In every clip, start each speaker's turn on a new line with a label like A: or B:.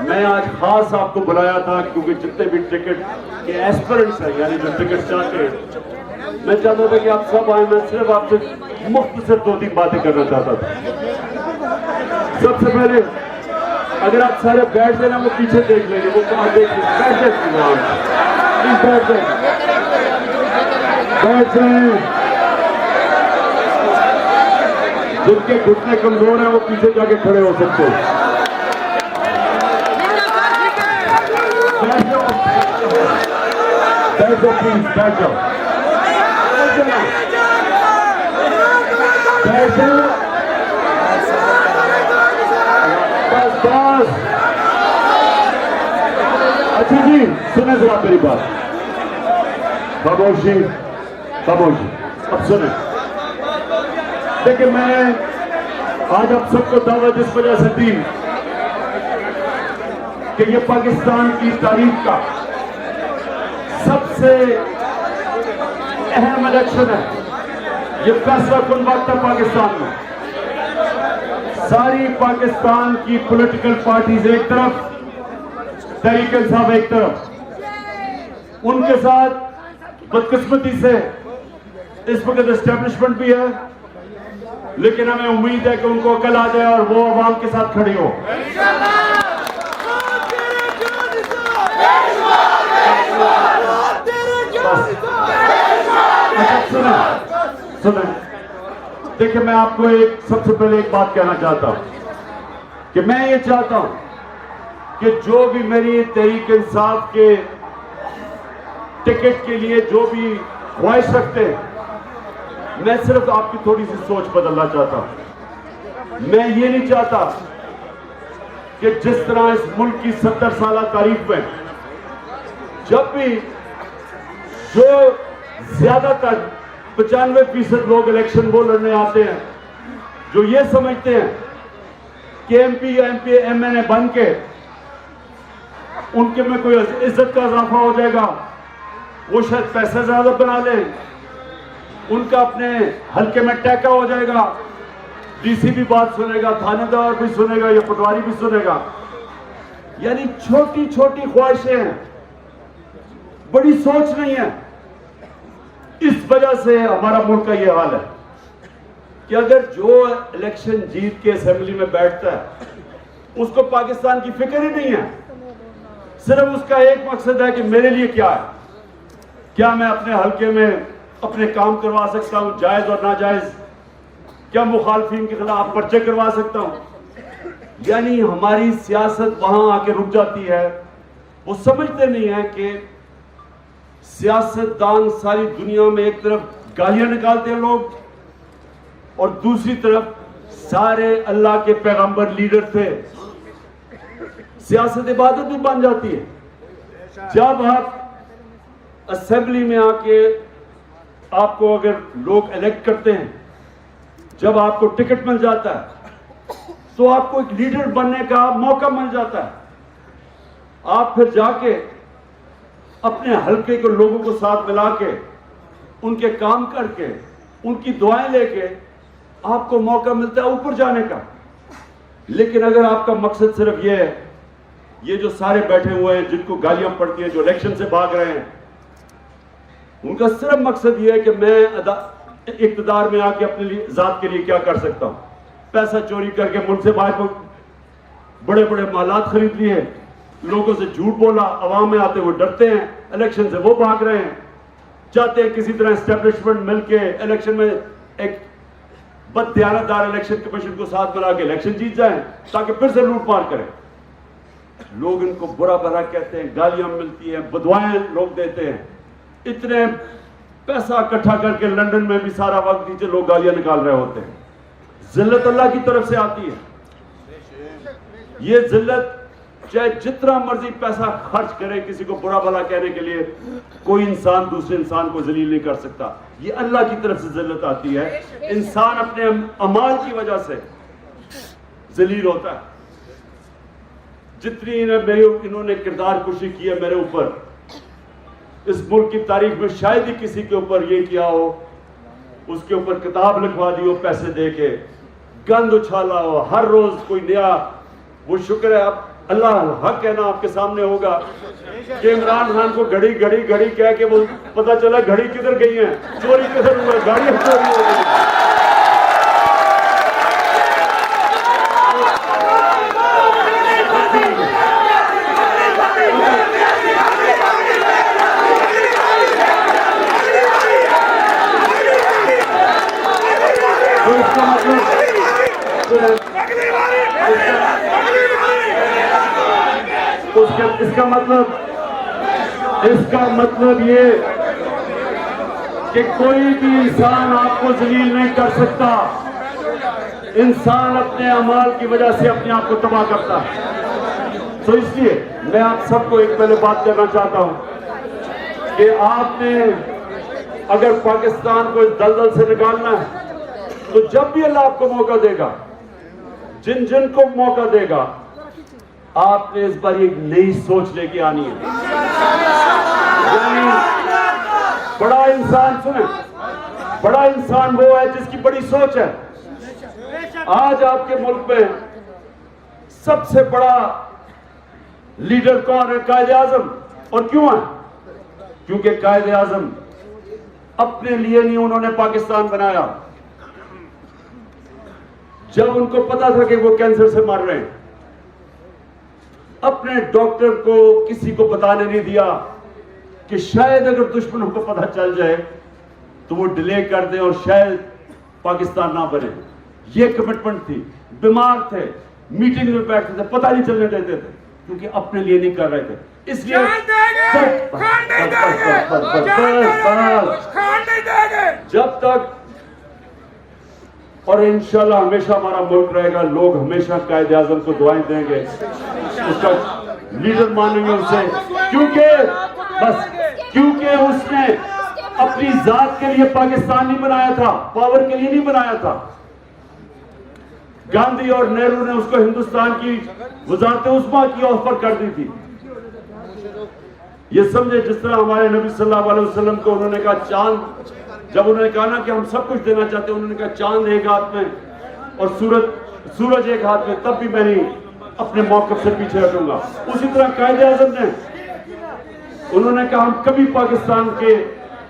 A: मैं आज खास आपको बुलाया था क्योंकि जितने भी टिकट के एस्पिरेंट्स हैं, यानी जो टिकट चाहते हैं, मैं चाहता था कि आप सब आए। मैं सिर्फ आपसे मुख्तसर 2-3 बातें करना चाहता था। सबसे पहले अगर आप सारे बैठ गए ना, वो पीछे देख लेंगे, वो कहाँ देख बैठ जाए, बैठ जाए। जिनके घुटने कमजोर हैं वो पीछे जाके खड़े हो सकते हैं। बैठ जाओ प्लीज, बैठ जाओ, बैठ जाओ, बस बस। अच्छा जी, सुने जरा मेरी बात, खामोशी खामोशी, अब सुने। देखिए, मैंने आज आप सबको दावत इस वजह से दी कि ये पाकिस्तान की तारीख का सबसे अहम इलेक्शन है। ये फैसला कुन वक्त है पाकिस्तान में। सारी पाकिस्तान की पॉलिटिकल पार्टीज एक तरफ, तहरीक इंसाफ एक तरफ, उनके साथ बदकिस्मती से इस वक्त एस्टेब्लिशमेंट भी है, लेकिन हमें उम्मीद है कि उनको अकल आ जाए और वो अवाम के साथ खड़ी हो। सुने, देखिए, मैं आपको सबसे पहले एक बात कहना चाहता हूं कि मैं ये चाहता हूं कि जो भी मेरी तहरीक इंसाफ के टिकट के लिए जो भी ख्वाहिश रखते हैं, मैं सिर्फ आपकी थोड़ी सी सोच बदलना चाहता हूं। मैं ये नहीं चाहता कि जिस तरह इस मुल्क की 70 साल तारीख में जब भी जो ज्यादातर 95% लोग इलेक्शन वो लड़ने आते हैं जो ये समझते हैं कि एमपी या एमएनए बन के उनके में कोई इज्जत का इजाफा हो जाएगा, वो शायद पैसे ज्यादा बना लें, उनका अपने हल्के में टैका हो जाएगा, डीसी भी बात सुनेगा, थानेदार भी सुनेगा, या पटवारी भी सुनेगा। यानी छोटी छोटी ख्वाहिशें हैं, बड़ी सोच नहीं है। इस वजह से हमारा मुल्क का यह हाल है कि अगर जो इलेक्शन जीत के असेंबली में बैठता है उसको पाकिस्तान की फिक्र ही नहीं है। सिर्फ उसका एक मकसद है कि मेरे लिए क्या है, क्या मैं अपने हल्के में अपने काम करवा सकता हूं, जायज और नाजायज, क्या मुखालफिन के खिलाफ पर्चे करवा सकता हूं। यानी हमारी सियासत वहां आके रुक जाती है। वो समझते नहीं है कि सियासतदान सारी दुनिया में एक तरफ गालियां निकालते हैं लोग, और दूसरी तरफ सारे अल्लाह के पैगंबर लीडर थे। सियासत इबादत भी बन जाती है। जब आप असेंबली में आके आपको अगर लोग इलेक्ट करते हैं, जब आपको टिकट मिल जाता है, तो आपको एक लीडर बनने का मौका मिल जाता है। आप फिर जाके अपने हल्के के लोगों को साथ मिला के, उनके काम करके, उनकी दुआएं लेके आपको मौका मिलता है ऊपर जाने का। लेकिन अगर आपका मकसद सिर्फ ये है, ये जो सारे बैठे हुए हैं जिनको गालियां पड़ती हैं, जो इलेक्शन से भाग रहे हैं, उनका सिर्फ मकसद ये है कि मैं इक़्तिदार में आके अपने लिए जात के लिए क्या कर सकता हूं। पैसा चोरी करके मुल्क से बाहर बड़े बड़े मालात खरीद लिए, लोगों से झूठ बोला, अवाम में आते हुए डरते हैं, इलेक्शन से वो भाग रहे हैं। चाहते हैं किसी तरह एस्टेब्लिशमेंट मिलके इलेक्शन में एक बददियानतदार इलेक्शन कमीशन को साथ मिला के इलेक्शन जीत जाएं ताकि फिर से लूटमार करें। लोग इनको बुरा भला कहते हैं, गालियां मिलती हैं, बदवाएं लोग देते हैं। इतने पैसा इकट्ठा करके लंदन में भी सारा वक्त नीचे लोग गालियां निकाल रहे होते हैं। जिल्लत अल्लाह की तरफ से आती है। ये जिल्लत चाहे जितना मर्जी पैसा खर्च करे किसी को बुरा भला कहने के लिए, कोई इंसान दूसरे इंसान को जलील नहीं कर सकता। ये अल्लाह की तरफ से जिल्लत आती है। इंसान अपने अमाल की वजह से जलील होता है। जितनी इन्होंने किरदार कुशी की है मेरे ऊपर, इस मुल्क की तारीख में शायद ही किसी के ऊपर ये किया हो, उसके ऊपर किताब लिखवा दी हो पैसे दे के, गंद उछाला हो, हर रोज कोई नया। वो शुक्र है अब अल्लाह हक है ना आपके सामने होगा कि इमरान खान को घड़ी घड़ी घड़ी कह के वो पता चला घड़ी किधर गई है, चोरी किधर हुआ, गाड़ियां चोरी हो गई। तो इसका मतलब ये कि कोई भी इंसान आपको जलील नहीं कर सकता। इंसान अपने अमाल की वजह से अपने आप को तबाह करता है। तो इसलिए मैं आप सबको एक पहले बात करना चाहता हूं कि आपने अगर पाकिस्तान को इस दलदल से निकालना है तो जब भी अल्लाह आपको मौका देगा, जिन जिन को मौका देगा, आपने इस बार एक नई सोच लेके आनी है। यानी बड़ा इंसान, सुने, बड़ा इंसान वो है जिसकी बड़ी सोच है। आज आपके मुल्क में सबसे बड़ा लीडर कौन है? कायदे आजम। और क्यों है? क्योंकि कायदे आजम अपने लिए नहीं उन्होंने पाकिस्तान बनाया। जब उनको पता था कि वो कैंसर से मर रहे हैं, अपने डॉक्टर को किसी को बताने नहीं दिया कि शायद अगर दुश्मनों को पता चल जाए तो वो डिले कर दें और शायद पाकिस्तान ना बने। ये कमिटमेंट थी। बीमार थे, मीटिंग में बैठते थे, पता नहीं चलने देते थे, क्योंकि अपने लिए नहीं कर रहे थे। इसलिए जब तक, और इंशाल्लाह हमेशा हमारा मुल्क रहेगा, लोग हमेशा कायदे आजम को दुआएं देंगे, उसका लीडर मानेंगे उसे, क्योंकि उसने अपनी जात के लिए पाकिस्तान नहीं बनाया था, पावर के लिए नहीं बनाया था। गांधी और नेहरू ने उसको हिंदुस्तान की वजारत उस्मा की ऑफर कर दी थी। ये समझे, जिस तरह हमारे नबी सल्लल्लाहु अलैहि वसल्लम को उन्होंने कहा चांद, जब उन्होंने कहा ना कि हम सब कुछ देना चाहते हैं, उन्होंने कहा चांद एक हाथ में और सूरज एक हाथ में, तब भी मैं नहीं अपने मौक़िफ़ से पीछे हटूंगा। उसी तरह कायदे आज़म ने, उन्होंने कहा हम कभी पाकिस्तान के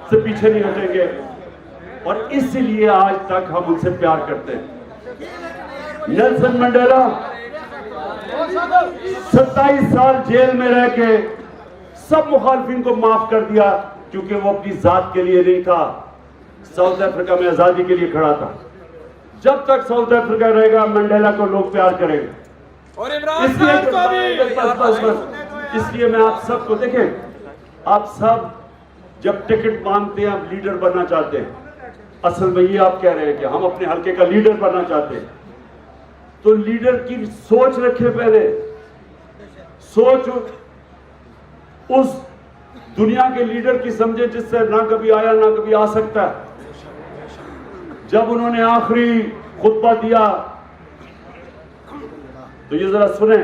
A: से पीछे नहीं हटेंगे, और इसलिए आज तक हम उनसे प्यार करते हैं। नेल्सन मंडेला 27 साल जेल में रह के सब मुखालफिन को माफ कर दिया, क्योंकि वो अपनी जात के लिए नहीं था, साउथ अफ्रीका में आजादी के लिए खड़ा था। जब तक साउथ अफ्रीका रहेगा, मंडेला को लोग प्यार करेंगे।
B: और इमरान खान को भी।
A: इसलिए मैं आप सबको, देखें, आप सब जब टिकट मांगते हैं, आप लीडर बनना चाहते हैं, असल में ये आप कह रहे हैं कि हम अपने हल्के का लीडर बनना चाहते हैं, तो लीडर की सोच रखें। पहले सोच उस दुनिया के लीडर की समझे जिससे ना कभी आया ना कभी आ सकता है। जब उन्होंने आखिरी खुतबा दिया तो ये जरा सुने,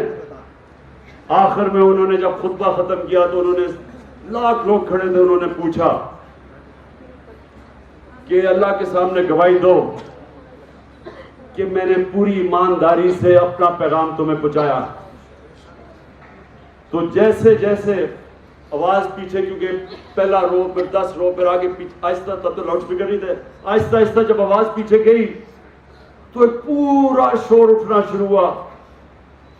A: आखिर में उन्होंने जब खुतबा खत्म किया तो उन्होंने, लाख लोग खड़े थे, उन्होंने पूछा कि अल्लाह के सामने गवाही दो कि मैंने पूरी ईमानदारी से अपना पैगाम तुम्हें पहुंचाया। तो जैसे जैसे आवाज पीछे, क्योंकि पहला रो, फिर 10 रो, फिर आगे पीछे, आहिस्ता, तब तो लाउड स्पीकर नहीं थे, आहिस्ता आहिस्ता जब आवाज पीछे गई तो एक पूरा शोर उठना शुरू हुआ।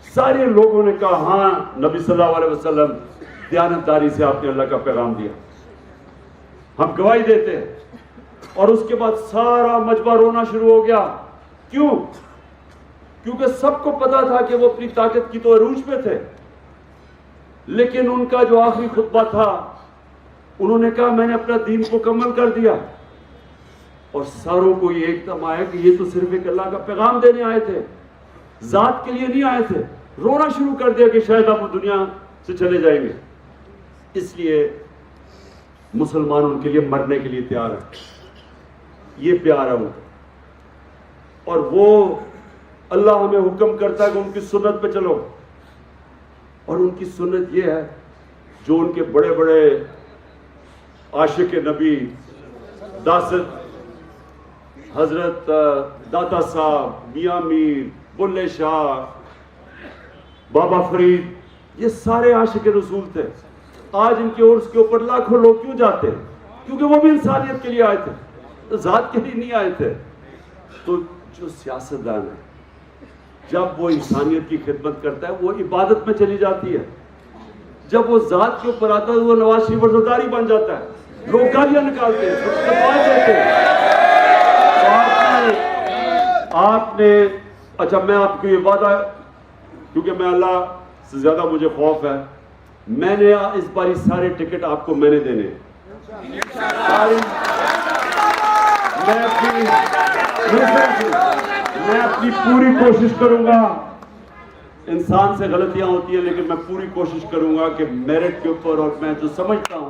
A: सारे लोगों ने कहा, हाँ नबी सल्लल्लाहु अलैहि वसल्लम, दयानतदारी से आपने अल्लाह का पैगाम दिया, हम गवाही देते हैं। और उसके बाद सारा मजमा रोना शुरू हो गया। क्यों? क्योंकि सबको पता था कि वो अपनी ताकत की तो अरूज पे थे, लेकिन उनका जो आखिरी खुतबा था, उन्होंने कहा मैंने अपना दीन मुकम्मल कर दिया। और सारों को ये एकदम आया कि ये तो सिर्फ एक अल्लाह का पैगाम देने आए थे, जात के लिए नहीं आए थे। रोना शुरू कर दिया कि शायद आप दुनिया से चले जाएंगे। इसलिए मुसलमान उनके लिए मरने के लिए तैयार है। ये प्यार है उनका, और वो अल्लाह हमें हुक्म करता है कि उनकी सुन्नत पे चलो। और उनकी सुन्नत ये है जो उनके बड़े बड़े आशिक नबी, दासत हजरत दाता साहब, मियां मीर, बुल्ले शाह, बाबा फरीद, ये सारे आशिक रसूल थे। आज इनके उर्स के ऊपर लाखों लोग क्यों जाते हैं? क्योंकि वो भी इंसानियत के लिए आए थे, तो जात के लिए नहीं आए थे। तो जो सियासतदान है, जब वो इंसानियत की खिदमत करता है, वो इबादत में चली जाती है। जब वो जात के ऊपर आता है, वो नवाज शरीफ वज़ीरदारी बन जाता है, लोग गालियां निकालते हैं, देते हैं। तो आपने अच्छा, मैं आपको ये वादा, क्योंकि मैं अल्लाह से ज्यादा मुझे खौफ है, मैंने इस बारी सारे टिकट आपको मैंने देने हैं। मैं अपनी पूरी कोशिश करूंगा। इंसान से गलतियां होती है, लेकिन मैं पूरी कोशिश करूंगा कि मेरिट के ऊपर और मैं जो समझता हूं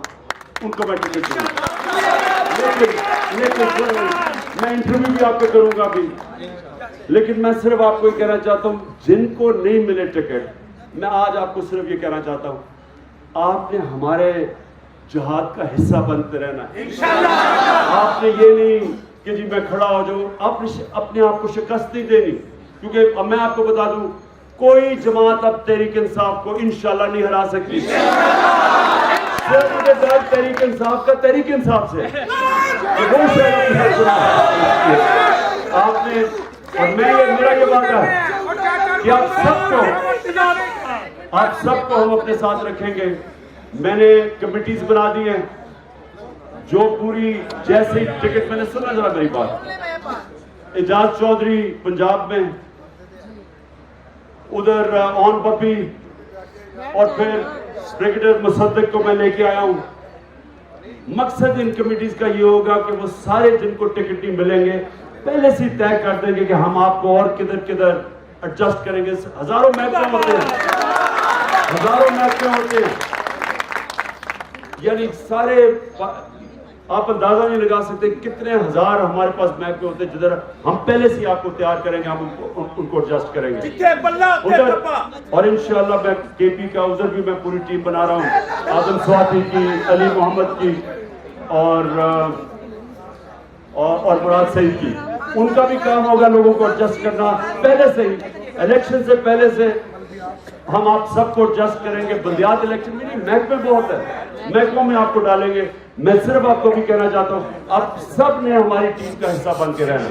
A: उनको मैं टिकट दूंगा। लेकिन मैं इंटरव्यू भी आपको करूंगा भी, लेकिन मैं सिर्फ आपको ये कहना चाहता हूं, जिनको नहीं मिले टिकट, मैं आज आपको सिर्फ ये कहना चाहता हूं, आपने हमारे जिहाद का हिस्सा बनते रहना है। आपने ये नहीं कि जी मैं खड़ा हो जाऊं, आपने अपने आप को शिकस्त नहीं देनी। क्योंकि अब मैं आपको बता दूं, कोई जमात अब तहरीक इंसाफ को इंशाल्लाह नहीं हरा सकती। सिर्फ मुझे दर्द तहरीक इंसाफ का तहरीक इंसाफ से आपने, और मेरा ये वादा है कि आप सबको हम अपने साथ रखेंगे। मैंने कमिटीज बना दी हैं, जो पूरी, जैसे ही टिकट, मैंने सुना जरा मेरी बात, एजाज चौधरी पंजाब में, उधर ऑन पपी, और फिर ब्रिगेडियर मुसद्दक को मैं लेके आया हूं। मकसद इन कमिटीज का ये होगा कि वो सारे जिनको टिकट नहीं मिलेंगे, पहले से तय कर देंगे कि हम आपको और किधर किधर एडजस्ट करेंगे। हजारों महकमे होते हैं, हजारों महकमे होते हैं, यानी सारे, आप अंदाजा नहीं लगा सकते कितने हजार हमारे पास महकमे होते हैं, जिधर हम पहले से आपको तैयार करेंगे, हम उनको एडजस्ट करेंगे उधर। और इंशाल्लाह मैं केपी का उधर भी मैं पूरी टीम बना रहा हूँ, आदम स्वाति की, अली मोहम्मद की, और मुराद सईद की। उनका भी काम होगा लोगों को एडजस्ट करना। पहले से ही, इलेक्शन से पहले से हम आप सबको एडजस्ट करेंगे। बल्दियात इलेक्शन में नहीं, महकमे बहुत है, महकमों में आपको डालेंगे। मैं सिर्फ आपको भी कहना चाहता हूँ, आप सब ने हमारी टीम का हिस्सा बन के रहना।